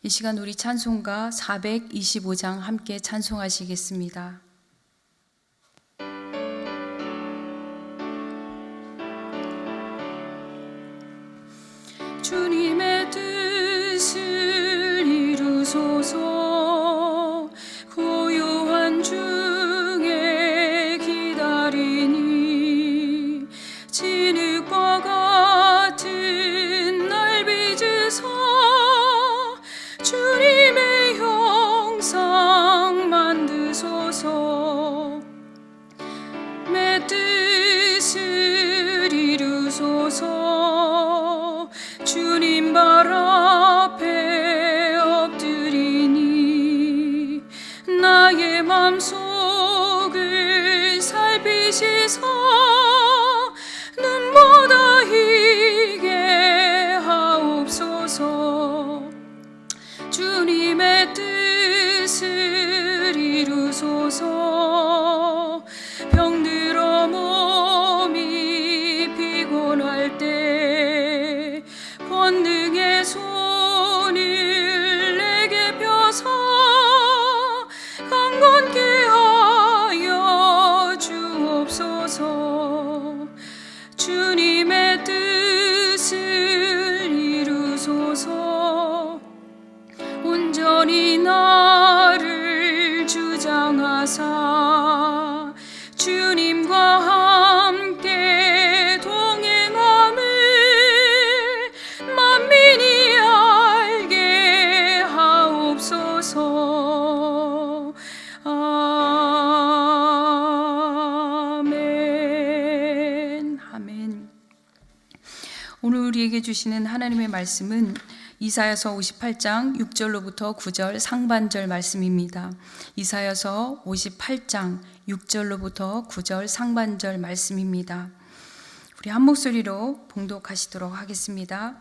이 시간 우리 찬송가 425장 함께 찬송하시겠습니다. 주님의 뜻을 이루소서. 고요한 중에 기다리니 진흙과 같은 날 빚으사 주님의 형상 만드소서. 내 뜻을 이루소서. 주님 발 앞에 엎드리니 나의 맘속을 살피시사 눈보다 희게 하옵소서. 주님의 뜻을 이루소서. 병들어 몸이 피곤할 때 권능의 손을 내게 펴서 강건케 하여 주옵소서. 주님의 뜻을 이루소서. 온전히 나를 주장하사 주님과 함께 동행함을 만민이 알게 하옵소서. 아멘. 아멘. 오늘 우리에게 주시는 하나님의 말씀은 이사야서 58장 6절로부터 9절 상반절 말씀입니다. 이사야서 58장 6절로부터 9절 상반절 말씀입니다. 우리 한 목소리로 봉독하시도록 하겠습니다.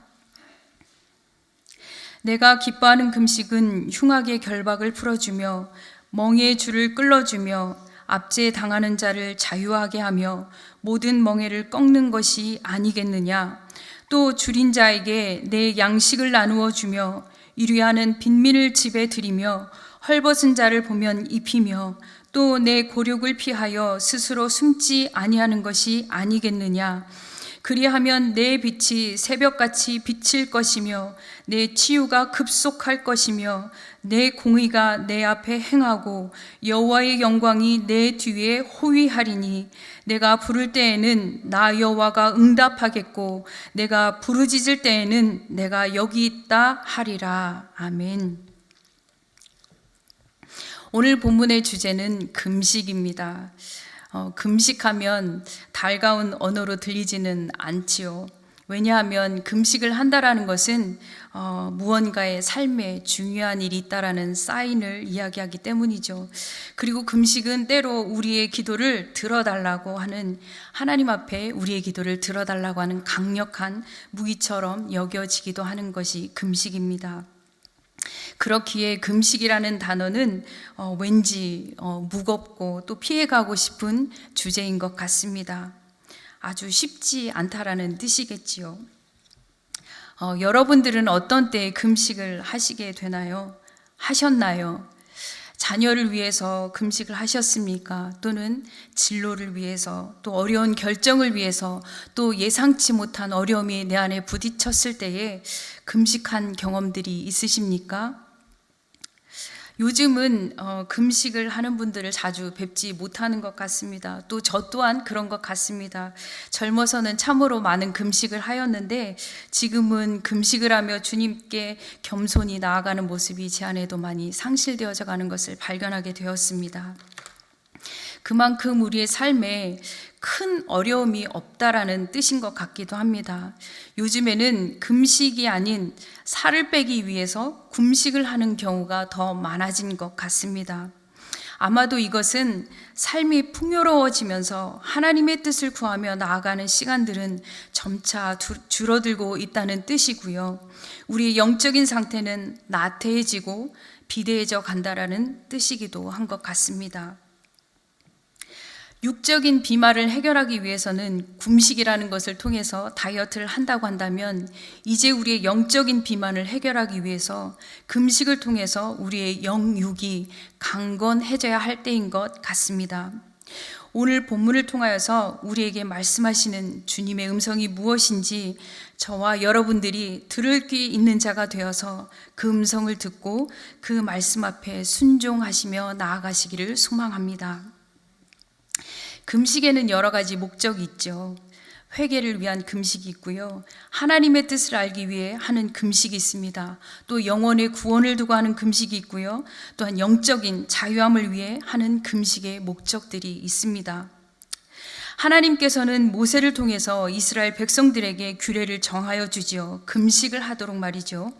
내가 기뻐하는 금식은 흉악의 결박을 풀어주며 멍에의 줄을 끌어주며 압제에 당하는 자를 자유하게 하며 모든 멍에를 꺾는 것이 아니겠느냐. 또 줄인 자에게 내 양식을 나누어 주며 이류하는 빈민을 집에 들이며 헐벗은 자를 보면 입히며 또 내 고륙을 피하여 스스로 숨지 아니하는 것이 아니겠느냐. 그리하면 내 빛이 새벽같이 비칠 것이며 내 치유가 급속할 것이며 내 공의가 내 앞에 행하고 여호와의 영광이 내 뒤에 호위하리니 내가 부를 때에는 나 여호와가 응답하겠고 내가 부르짖을 때에는 내가 여기 있다 하리라. 아멘. 오늘 본문의 주제는 금식입니다. 금식하면 달가운 언어로 들리지는 않지요. 왜냐하면 금식을 한다라는 것은 무언가의 삶에 중요한 일이 있다라는 사인을 이야기하기 때문이죠. 그리고 금식은 때로 우리의 기도를 들어달라고 하는, 하나님 앞에 우리의 기도를 들어달라고 하는 강력한 무기처럼 여겨지기도 하는 것이 금식입니다. 그렇기에 금식이라는 단어는 왠지 무겁고 또 피해가고 싶은 주제인 것 같습니다. 아주 쉽지 않다라는 뜻이겠지요. 여러분들은 어떤 때에 금식을 하시게 되나요? 하셨나요? 자녀를 위해서 금식을 하셨습니까? 또는 진로를 위해서, 또 어려운 결정을 위해서, 또 예상치 못한 어려움이 내 안에 부딪혔을 때에 금식한 경험들이 있으십니까? 요즘은 금식을 하는 분들을 자주 뵙지 못하는 것 같습니다. 또 저 또한 그런 것 같습니다. 젊어서는 참으로 많은 금식을 하였는데 지금은 금식을 하며 주님께 겸손히 나아가는 모습이 제 안에도 많이 상실되어져 가는 것을 발견하게 되었습니다. 그만큼 우리의 삶에 큰 어려움이 없다라는 뜻인 것 같기도 합니다. 요즘에는 금식이 아닌 살을 빼기 위해서 금식을 하는 경우가 더 많아진 것 같습니다. 아마도 이것은 삶이 풍요로워지면서 하나님의 뜻을 구하며 나아가는 시간들은 점차 줄어들고 있다는 뜻이고요. 우리의 영적인 상태는 나태해지고 비대해져 간다라는 뜻이기도 한 것 같습니다. 육적인 비만을 해결하기 위해서는 금식이라는 것을 통해서 다이어트를 한다고 한다면, 이제 우리의 영적인 비만을 해결하기 위해서 금식을 통해서 우리의 영육이 강건해져야 할 때인 것 같습니다. 오늘 본문을 통하여서 우리에게 말씀하시는 주님의 음성이 무엇인지 저와 여러분들이 들을 귀 있는 자가 되어서 그 음성을 듣고 그 말씀 앞에 순종하시며 나아가시기를 소망합니다. 금식에는 여러 가지 목적이 있죠. 회개를 위한 금식이 있고요. 하나님의 뜻을 알기 위해 하는 금식이 있습니다. 또 영혼의 구원을 두고 하는 금식이 있고요. 또한 영적인 자유함을 위해 하는 금식의 목적들이 있습니다. 하나님께서는 모세를 통해서 이스라엘 백성들에게 규례를 정하여 주지요. 금식을 하도록 말이죠.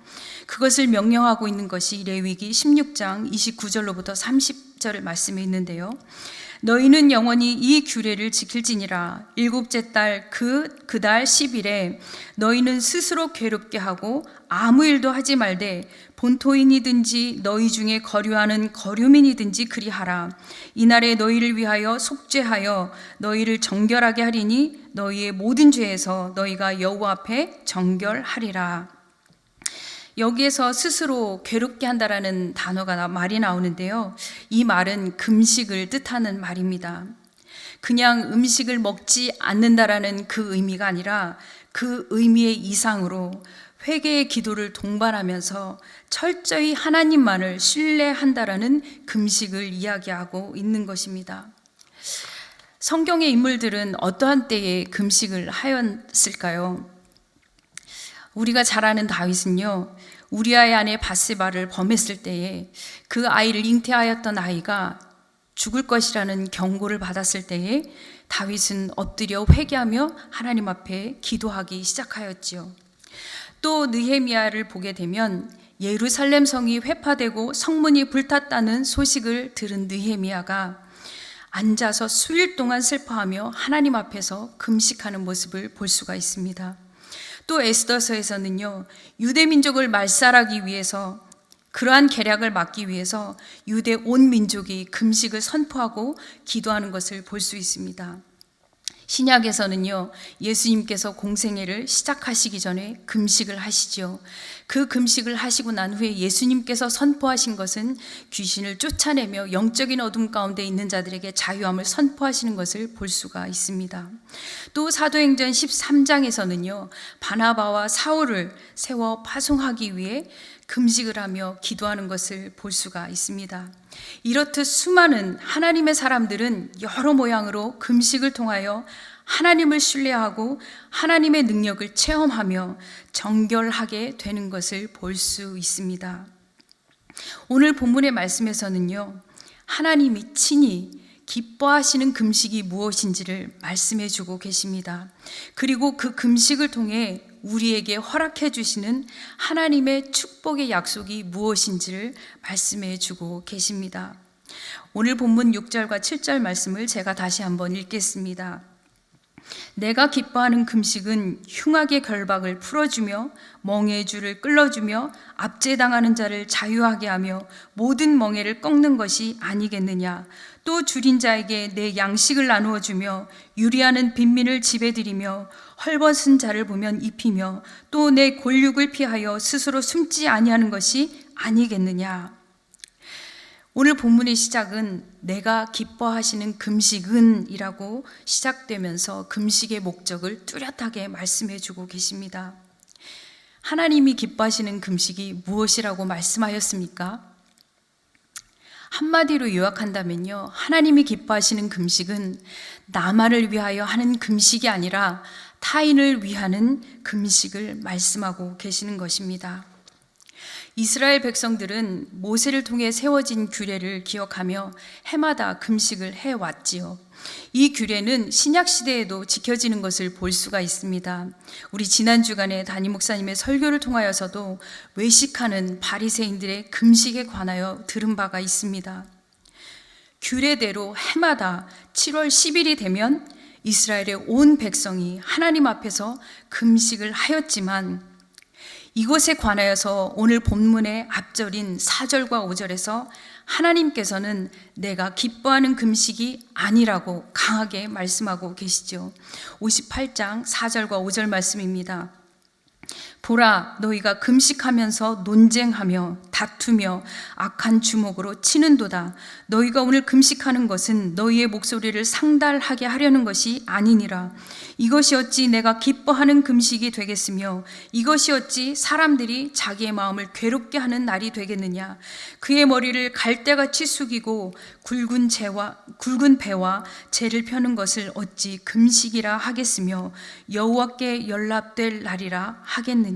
그것을 명령하고 있는 것이 레위기 16장 29절로부터 30절 말씀에 있는데요. 너희는 영원히 이 규례를 지킬지니라. 일곱째 달 그달 10일에 너희는 스스로 괴롭게 하고 아무 일도 하지 말되 본토인이든지 너희 중에 거류하는 거류민이든지 그리하라. 이날에 너희를 위하여 속죄하여 너희를 정결하게 하리니 너희의 모든 죄에서 너희가 여호와 앞에 정결하리라. 여기에서 스스로 괴롭게 한다라는 단어가 말이 나오는데요. 이 말은 금식을 뜻하는 말입니다. 그냥 음식을 먹지 않는다라는 그 의미가 아니라 그 의미의 이상으로 회개의 기도를 동반하면서 철저히 하나님만을 신뢰한다라는 금식을 이야기하고 있는 것입니다. 성경의 인물들은 어떠한 때에 금식을 하였을까요? 우리가 잘 아는 다윗은요, 우리아의 아내 바세바를 범했을 때에 그 아이를 잉태하였던 아이가 죽을 것이라는 경고를 받았을 때에 다윗은 엎드려 회개하며 하나님 앞에 기도하기 시작하였지요. 또 느헤미야를 보게 되면 예루살렘 성이 회파되고 성문이 불탔다는 소식을 들은 느헤미야가 앉아서 수일 동안 슬퍼하며 하나님 앞에서 금식하는 모습을 볼 수가 있습니다. 또 에스더서에서는요, 유대 민족을 말살하기 위해서, 그러한 계략을 막기 위해서 유대 온 민족이 금식을 선포하고 기도하는 것을 볼 수 있습니다. 신약에서는요, 예수님께서 공생애를 시작하시기 전에 금식을 하시죠. 그 금식을 하시고 난 후에 예수님께서 선포하신 것은 귀신을 쫓아내며 영적인 어둠 가운데 있는 자들에게 자유함을 선포하시는 것을 볼 수가 있습니다. 또 사도행전 13장에서는요, 바나바와 사울을 세워 파송하기 위해 금식을 하며 기도하는 것을 볼 수가 있습니다. 이렇듯 수많은 하나님의 사람들은 여러 모양으로 금식을 통하여 하나님을 신뢰하고 하나님의 능력을 체험하며 정결하게 되는 것을 볼 수 있습니다. 오늘 본문의 말씀에서는요, 하나님이 친히 기뻐하시는 금식이 무엇인지를 말씀해 주고 계십니다. 그리고 그 금식을 통해 우리에게 허락해 주시는 하나님의 축복의 약속이 무엇인지를 말씀해 주고 계십니다. 오늘 본문 6절과 7절 말씀을 제가 다시 한번 읽겠습니다. 내가 기뻐하는 금식은 흉악의 결박을 풀어주며 멍에의 줄을 끌어주며 압제당하는 자를 자유하게 하며 모든 멍에를 꺾는 것이 아니겠느냐. 또 줄인 자에게 내 양식을 나누어 주며 유리하는 빈민을 집에 들이며 헐벗은 자를 보면 입히며 또 내 골육을 피하여 스스로 숨지 아니하는 것이 아니겠느냐. 오늘 본문의 시작은 내가 기뻐하시는 금식은 이라고 시작되면서 금식의 목적을 뚜렷하게 말씀해 주고 계십니다. 하나님이 기뻐하시는 금식이 무엇이라고 말씀하였습니까? 한마디로 요약한다면요, 하나님이 기뻐하시는 금식은 나만을 위하여 하는 금식이 아니라 타인을 위하는 금식을 말씀하고 계시는 것입니다. 이스라엘 백성들은 모세를 통해 세워진 규례를 기억하며 해마다 금식을 해왔지요. 이 규례는 신약 시대에도 지켜지는 것을 볼 수가 있습니다. 우리 지난 주간에 담임 목사님의 설교를 통하여서도 외식하는 바리새인들의 금식에 관하여 들은 바가 있습니다. 규례대로 해마다 7월 10일이 되면 이스라엘의 온 백성이 하나님 앞에서 금식을 하였지만 이것에 관하여서 오늘 본문의 앞절인 4절과 5절에서 하나님께서는 내가 기뻐하는 금식이 아니라고 강하게 말씀하고 계시죠. 58장 4절과 5절 말씀입니다. 보라, 너희가 금식하면서 논쟁하며 다투며 악한 주먹으로 치는도다. 너희가 오늘 금식하는 것은 너희의 목소리를 상달하게 하려는 것이 아니니라. 이것이 어찌 내가 기뻐하는 금식이 되겠으며 이것이 어찌 사람들이 자기의 마음을 괴롭게 하는 날이 되겠느냐. 그의 머리를 갈대같이 숙이고 굵은 배와 재를 펴는 것을 어찌 금식이라 하겠으며 여호와께 연락될 날이라 하겠느냐.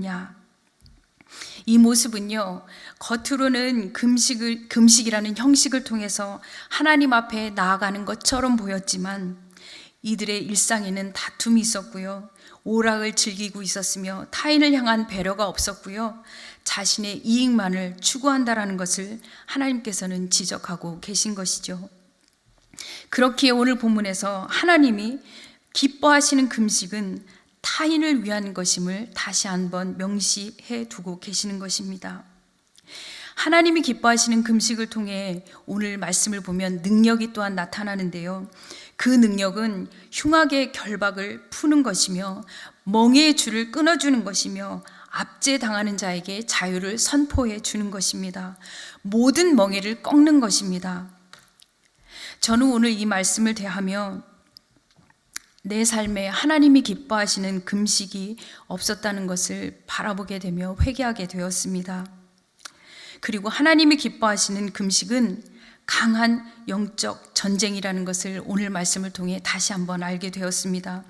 이 모습은요, 겉으로는 금식이라는 형식을 통해서 하나님 앞에 나아가는 것처럼 보였지만 이들의 일상에는 다툼이 있었고요, 오락을 즐기고 있었으며 타인을 향한 배려가 없었고요, 자신의 이익만을 추구한다라는 것을 하나님께서는 지적하고 계신 것이죠. 그렇기에 오늘 본문에서 하나님이 기뻐하시는 금식은 타인을 위한 것임을 다시 한번 명시해 두고 계시는 것입니다. 하나님이 기뻐하시는 금식을 통해 오늘 말씀을 보면 능력이 또한 나타나는데요, 그 능력은 흉악의 결박을 푸는 것이며 멍에의 줄을 끊어주는 것이며 압제당하는 자에게 자유를 선포해 주는 것입니다. 모든 멍에를 꺾는 것입니다. 저는 오늘 이 말씀을 대하며 내 삶에 하나님이 기뻐하시는 금식이 없었다는 것을 바라보게 되며 회개하게 되었습니다. 그리고 하나님이 기뻐하시는 금식은 강한 영적 전쟁이라는 것을 오늘 말씀을 통해 다시 한번 알게 되었습니다.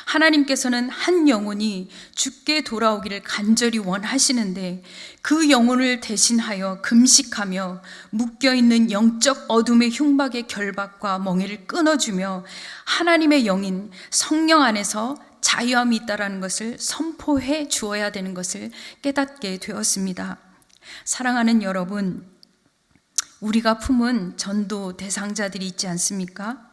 하나님께서는 한 영혼이 죽게 돌아오기를 간절히 원하시는데 그 영혼을 대신하여 금식하며 묶여있는 영적 어둠의 흉박의 결박과 멍에를 끊어주며 하나님의 영인 성령 안에서 자유함이 있다는 것을 선포해 주어야 되는 것을 깨닫게 되었습니다. 사랑하는 여러분, 우리가 품은 전도 대상자들이 있지 않습니까?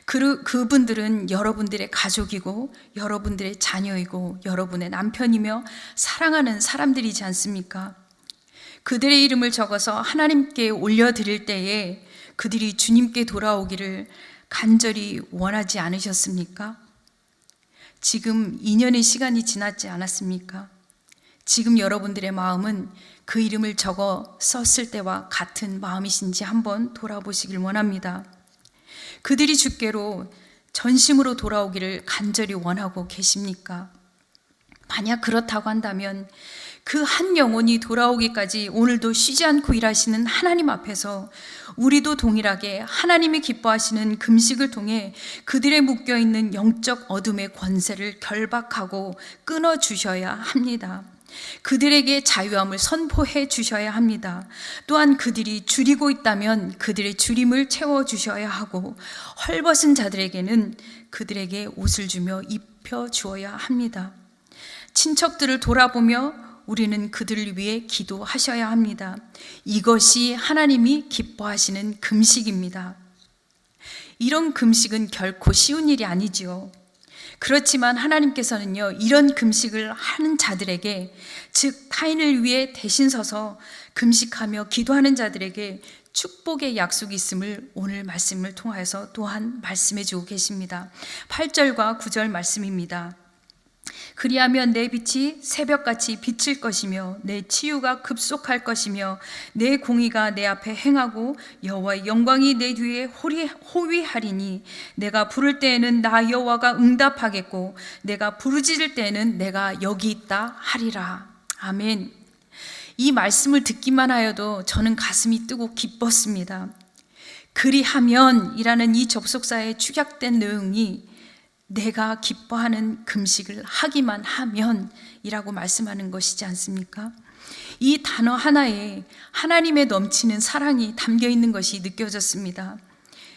그분들은 여러분들의 가족이고 여러분들의 자녀이고 여러분의 남편이며 사랑하는 사람들이지 않습니까? 그들의 이름을 적어서 하나님께 올려드릴 때에 그들이 주님께 돌아오기를 간절히 원하지 않으셨습니까? 지금 2년의 시간이 지났지 않았습니까? 지금 여러분들의 마음은 그 이름을 적어 썼을 때와 같은 마음이신지 한번 돌아보시길 원합니다. 그들이 주께로 전심으로 돌아오기를 간절히 원하고 계십니까? 만약 그렇다고 한다면 그 한 영혼이 돌아오기까지 오늘도 쉬지 않고 일하시는 하나님 앞에서 우리도 동일하게 하나님이 기뻐하시는 금식을 통해 그들의 묶여있는 영적 어둠의 권세를 결박하고 끊어주셔야 합니다. 그들에게 자유함을 선포해 주셔야 합니다. 또한 그들이 줄이고 있다면 그들의 줄임을 채워주셔야 하고 헐벗은 자들에게는 그들에게 옷을 주며 입혀 주어야 합니다. 친척들을 돌아보며 우리는 그들을 위해 기도하셔야 합니다. 이것이 하나님이 기뻐하시는 금식입니다. 이런 금식은 결코 쉬운 일이 아니지요. 그렇지만 하나님께서는요, 이런 금식을 하는 자들에게, 즉 타인을 위해 대신 서서 금식하며 기도하는 자들에게 축복의 약속이 있음을 오늘 말씀을 통하여서 또한 말씀해 주고 계십니다. 8절과 9절 말씀입니다. 그리하면 내 빛이 새벽같이 비칠 것이며 내 치유가 급속할 것이며 내 공의가 내 앞에 행하고 여호와의 영광이 내 뒤에 호위하리니 내가 부를 때에는 나 여호와가 응답하겠고 내가 부르짖을 때에는 내가 여기 있다 하리라. 아멘. 이 말씀을 듣기만 하여도 저는 가슴이 뜨고 기뻤습니다. 그리하면이라는 이 접속사에 축약된 내용이 내가 기뻐하는 금식을 하기만 하면 이라고 말씀하는 것이지 않습니까? 이 단어 하나에 하나님의 넘치는 사랑이 담겨 있는 것이 느껴졌습니다.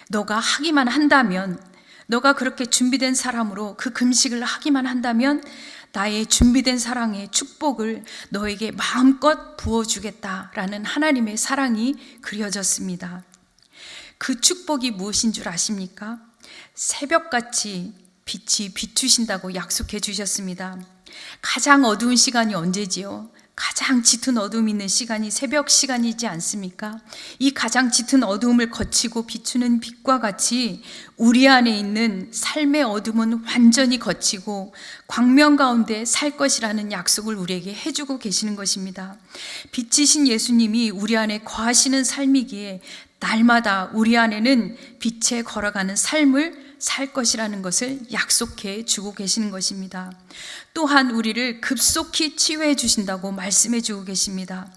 너가 하기만 한다면, 너가 그렇게 준비된 사람으로 그 금식을 하기만 한다면 나의 준비된 사랑의 축복을 너에게 마음껏 부어주겠다라는 하나님의 사랑이 그려졌습니다. 그 축복이 무엇인 줄 아십니까? 새벽같이 빛이 비추신다고 약속해 주셨습니다. 가장 어두운 시간이 언제지요? 가장 짙은 어둠이 있는 시간이 새벽 시간이지 않습니까? 이 가장 짙은 어두움을 거치고 비추는 빛과 같이 우리 안에 있는 삶의 어둠은 완전히 거치고 광명 가운데 살 것이라는 약속을 우리에게 해주고 계시는 것입니다. 빛이신 예수님이 우리 안에 거하시는 삶이기에 날마다 우리 안에는 빛에 걸어가는 삶을 살 것이라는 것을 약속해 주고 계시는 것입니다. 또한 우리를 급속히 치유해 주신다고 말씀해 주고 계십니다.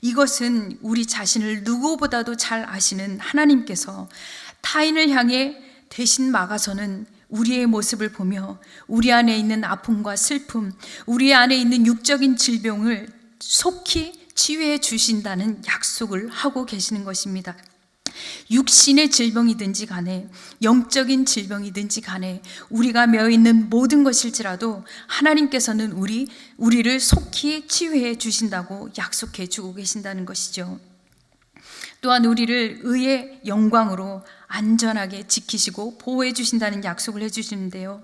이것은 우리 자신을 누구보다도 잘 아시는 하나님께서 타인을 향해 대신 막아서는 우리의 모습을 보며 우리 안에 있는 아픔과 슬픔, 우리 안에 있는 육적인 질병을 속히 치유해 주신다는 약속을 하고 계시는 것입니다. 육신의 질병이든지 간에 영적인 질병이든지 간에 우리가 매어 있는 모든 것일지라도 하나님께서는 우리를 속히 치유해 주신다고 약속해 주고 계신다는 것이죠. 또한 우리를 의의 영광으로 안전하게 지키시고 보호해 주신다는 약속을 해 주시는데요.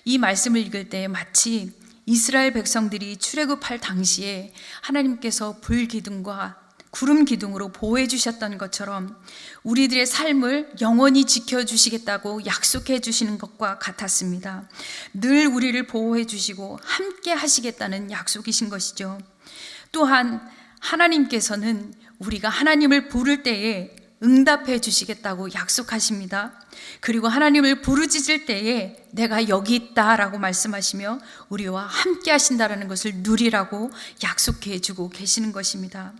이 말씀을 읽을 때 마치 이스라엘 백성들이 출애굽할 당시에 하나님께서 불기둥과 구름 기둥으로 보호해 주셨던 것처럼 우리들의 삶을 영원히 지켜주시겠다고 약속해 주시는 것과 같았습니다. 늘 우리를 보호해 주시고 함께 하시겠다는 약속이신 것이죠. 또한 하나님께서는 우리가 하나님을 부를 때에 응답해 주시겠다고 약속하십니다. 그리고 하나님을 부르짖을 때에 내가 여기 있다라고 말씀하시며 우리와 함께 하신다라는 것을 누리라고 약속해 주고 계시는 것입니다.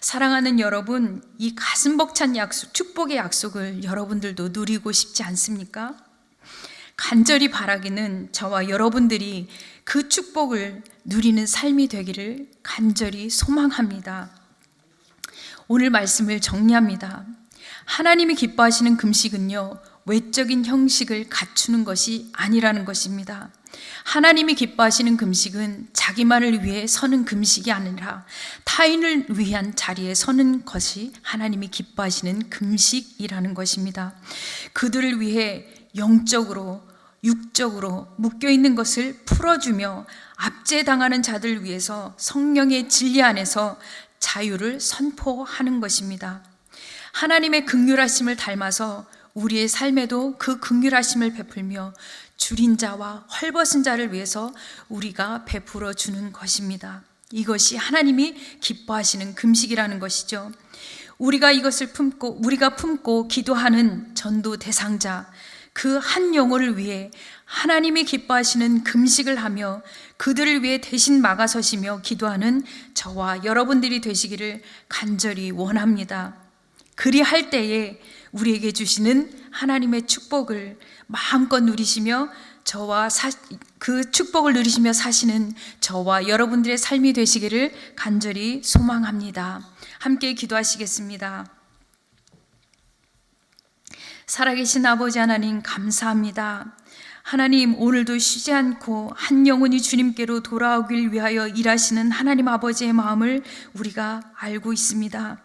사랑하는 여러분, 이 가슴 벅찬 약속, 축복의 약속을 여러분들도 누리고 싶지 않습니까? 간절히 바라기는 저와 여러분들이 그 축복을 누리는 삶이 되기를 간절히 소망합니다. 오늘 말씀을 정리합니다. 하나님이 기뻐하시는 금식은요, 외적인 형식을 갖추는 것이 아니라는 것입니다. 하나님이 기뻐하시는 금식은 자기만을 위해 서는 금식이 아니라 타인을 위한 자리에 서는 것이 하나님이 기뻐하시는 금식이라는 것입니다. 그들을 위해 영적으로 육적으로 묶여있는 것을 풀어주며 압제당하는 자들을 위해서 성령의 진리 안에서 자유를 선포하는 것입니다. 하나님의 긍휼하심을 닮아서 우리의 삶에도 그 긍휼하심을 베풀며 줄인 자와 헐벗은 자를 위해서 우리가 베풀어 주는 것입니다. 이것이 하나님이 기뻐하시는 금식이라는 것이죠. 우리가 이것을 품고 기도하는 전도 대상자, 그 한 영혼을 위해 하나님이 기뻐하시는 금식을 하며 그들을 위해 대신 막아서시며 기도하는 저와 여러분들이 되시기를 간절히 원합니다. 그리할 때에 우리에게 주시는 하나님의 축복을 마음껏 누리시며 그 축복을 누리시며 사시는 저와 여러분들의 삶이 되시기를 간절히 소망합니다. 함께 기도하시겠습니다. 살아계신 아버지 하나님, 감사합니다. 하나님, 오늘도 쉬지 않고 한 영혼이 주님께로 돌아오길 위하여 일하시는 하나님 아버지의 마음을 우리가 알고 있습니다.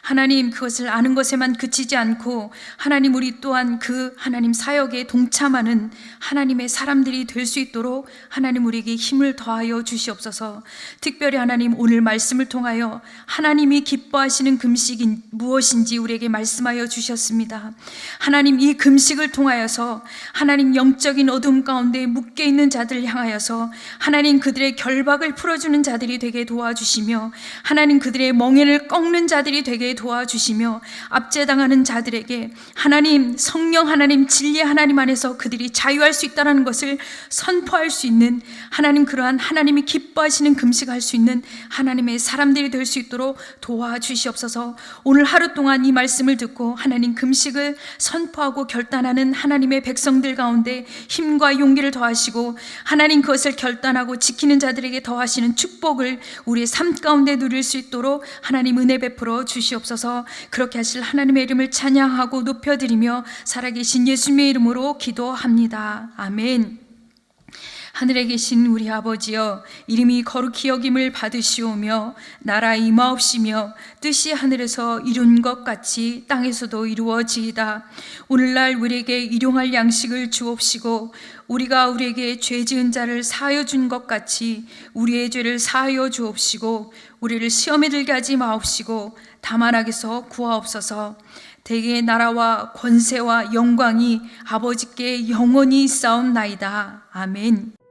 하나님, 그것을 아는 것에만 그치지 않고 하나님, 우리 또한 그 하나님 사역에 동참하는 하나님의 사람들이 될 수 있도록 하나님, 우리에게 힘을 더하여 주시옵소서. 특별히 하나님, 오늘 말씀을 통하여 하나님이 기뻐하시는 금식이 무엇인지 우리에게 말씀하여 주셨습니다. 하나님, 이 금식을 통하여서 하나님, 영적인 어둠 가운데 묶여있는 자들을 향하여서 하나님, 그들의 결박을 풀어주는 자들이 되게 도와주시며 하나님, 그들의 멍에를 꺾는 자들이 되게 도와주시며 압제당하는 자들에게 하나님, 성령 하나님, 진리 하나님 안에서 그들이 자유할 수 있다는 것을 선포할 수 있는 하나님, 그러한 하나님이 기뻐하시는 금식할 수 있는 하나님의 사람들이 될 수 있도록 도와주시옵소서. 오늘 하루 동안 이 말씀을 듣고 하나님, 금식을 선포하고 결단하는 하나님의 백성들 가운데 힘과 용기를 더하시고 하나님, 그것을 결단하고 지키는 자들에게 더하시는 축복을 우리의 삶 가운데 누릴 수 있도록 하나님 은혜 베풀어 주시옵소서. 그렇게 하실 하나님의 이름을 찬양하고 높여드리며 살아계신 예수님의 이름으로 기도합니다. 아멘. 하늘에 계신 우리 아버지여, 이름이 거룩히 여김을 받으시오며 나라 임하옵시며 뜻이 하늘에서 이룬 것 같이 땅에서도 이루어지이다. 오늘날 우리에게 일용할 양식을 주옵시고 우리가 우리에게 죄 지은 자를 사하여 준 것 같이 우리의 죄를 사하여 주옵시고 우리를 시험에 들게 하지 마옵시고 다만 악에서 구하옵소서. 대개의 나라와 권세와 영광이 아버지께 영원히 있사옵나이다. 아멘.